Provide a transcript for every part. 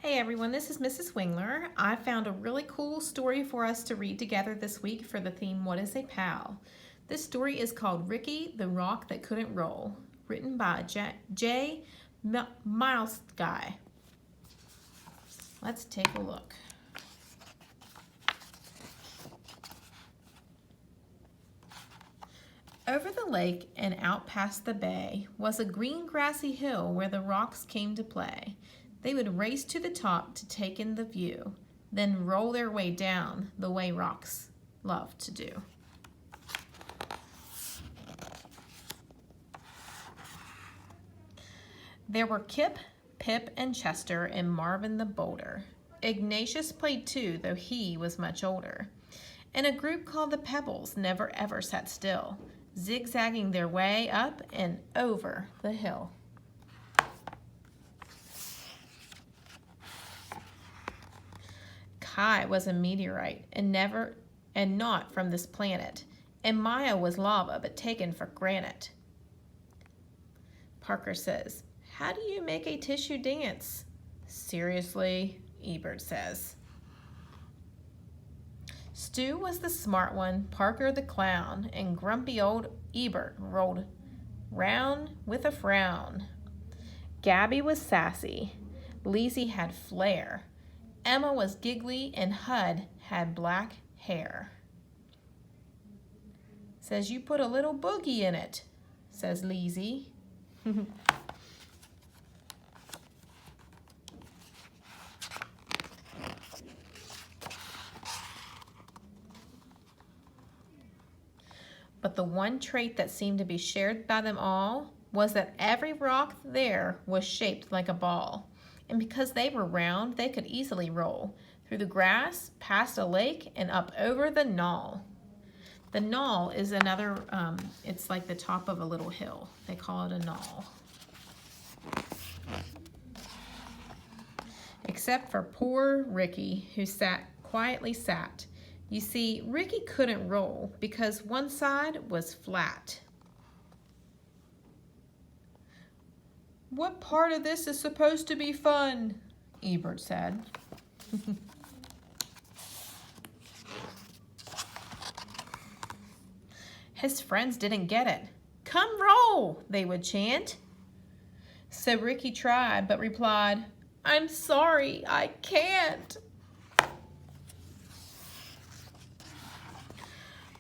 Hey everyone, this is Mrs. Wingler. I found a really cool story for us to read together this week for the theme, What is a Pal? This story is called Ricky, the Rock That Couldn't Roll, written by J. Miles Guy. Let's take a look. Over the lake and out past the bay was a green grassy hill where the rocks came to play. They would race to the top to take in the view, then roll their way down the way rocks love to do. There were Kip, Pip, and Chester and Marvin the Boulder. Ignatius played too, though he was much older. And a group called the Pebbles never ever sat still, zigzagging their way up and over the hill. Kai was a meteorite and not from this planet, and Maya was lava but taken for granite. Parker says, "How do you make a tissue dance?" "Seriously," Ebert says. Stu was the smart one, Parker the clown, and grumpy old Ebert rolled round with a frown. Gabby was sassy. Lizzie had flair. Emma was giggly, and Hud had black hair. "Says you put a little boogie in it," says Lizzie. But the one trait that seemed to be shared by them all was that every rock there was shaped like a ball. And because they were round, they could easily roll through the grass, past a lake, and up over the knoll. The knoll is another, it's like the top of a little hill. They call it a knoll. Except for poor Ricky, who quietly sat. You see, Ricky couldn't roll because one side was flat. "What part of this is supposed to be fun?" Ebert said. His friends didn't get it. "Come roll," they would chant. So Ricky tried, but replied, "I'm sorry, I can't."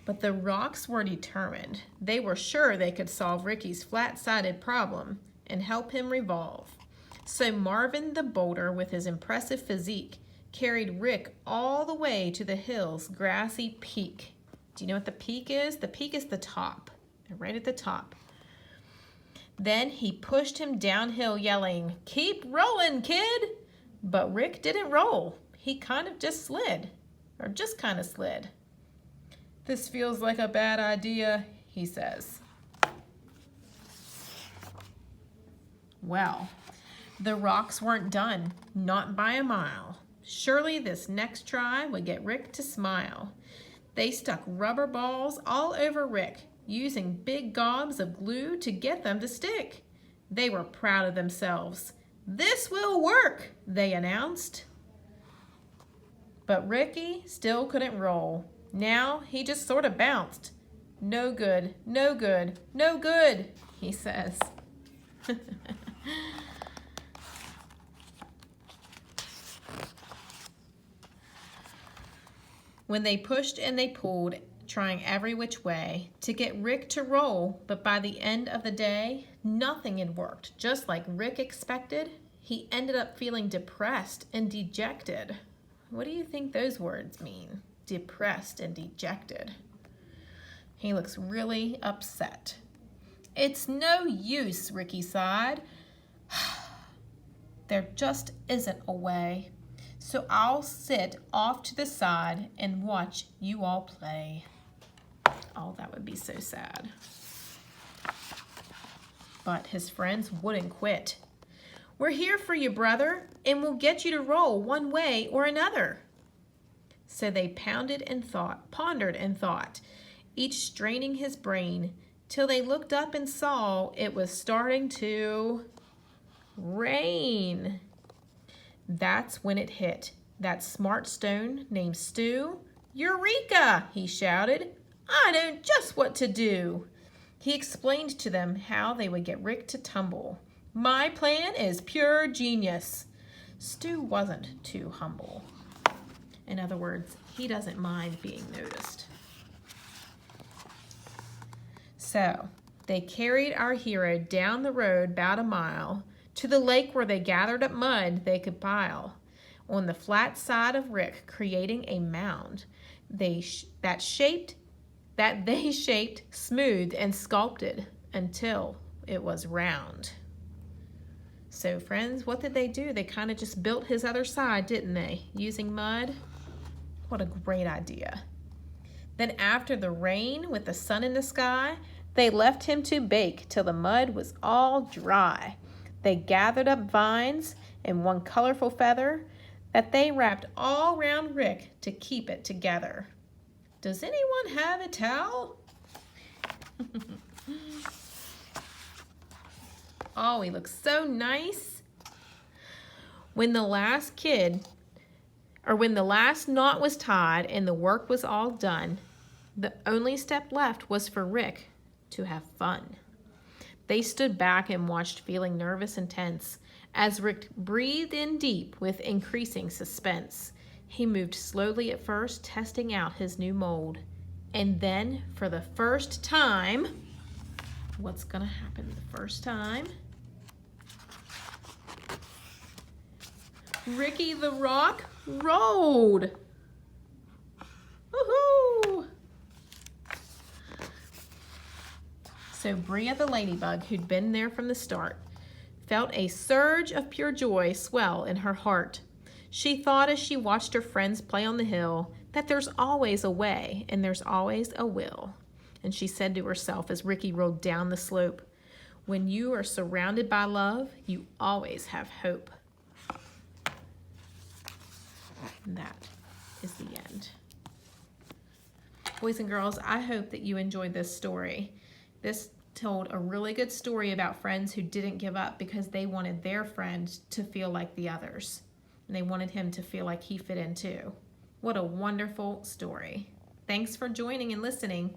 But the rocks were determined. They were sure they could solve Ricky's flat-sided problem and help him revolve. So Marvin the Boulder, with his impressive physique, carried Rick all the way to the hill's grassy peak. Do you know what the peak is? The peak is the top. They're right at the top. Then he pushed him downhill, yelling, "Keep rolling, kid!" But Rick didn't roll. He kind of just slid, or just kind of slid. "This feels like a bad idea," he says. Well, the rocks weren't done, not by a mile. Surely this next try would get Rick to smile. They stuck rubber balls all over Rick, using big gobs of glue to get them to stick. They were proud of themselves. "This will work," they announced. But Ricky still couldn't roll. Now he just sort of bounced. "No good, no good, no good," he says. When they pushed and they pulled, trying every which way to get Rick to roll, but by the end of the day, nothing had worked. Just like Rick expected, he ended up feeling depressed and dejected. What do you think those words mean? Depressed and dejected. He looks really upset. "It's no use," Ricky sighed. "There just isn't a way. So I'll sit off to the side and watch you all play." Oh, that would be so sad. But his friends wouldn't quit. "We're here for you, brother, and we'll get you to roll one way or another." So they pondered and thought, each straining his brain, till they looked up and saw it was starting to rain. That's when it hit that smart stone named Stu. "Eureka!" he shouted. "I know just what to do." He explained to them how they would get Rick to tumble. "My plan is pure genius." Stu wasn't too humble. In other words, he doesn't mind being noticed. So, they carried our hero down the road about a mile to the lake where they gathered up mud they could pile on the flat side of Rick, creating a mound they shaped, smoothed, and sculpted until it was round. So, friends, what did they do? They kind of just built his other side, didn't they? Using mud. What a great idea. Then after the rain with the sun in the sky, they left him to bake till the mud was all dry. They gathered up vines and one colorful feather that they wrapped all round Rick to keep it together. Does anyone have a towel? Oh, he looks so nice. When the last knot was tied and the work was all done, the only step left was for Rick to have fun. They stood back and watched, feeling nervous and tense, as Rick breathed in deep with increasing suspense. He moved slowly at first, testing out his new mold. And then, for the first time, what's going to happen the first time? Ricky the Rock rolled. Woohoo! So Bria the ladybug, who'd been there from the start, felt a surge of pure joy swell in her heart. She thought as she watched her friends play on the hill that there's always a way and there's always a will. And she said to herself as Ricky rolled down the slope, "When you are surrounded by love, you always have hope." And that is the end. Boys and girls, I hope that you enjoyed this story. This told a really good story about friends who didn't give up because they wanted their friend to feel like the others. And they wanted him to feel like he fit in too. What a wonderful story. Thanks for joining and listening.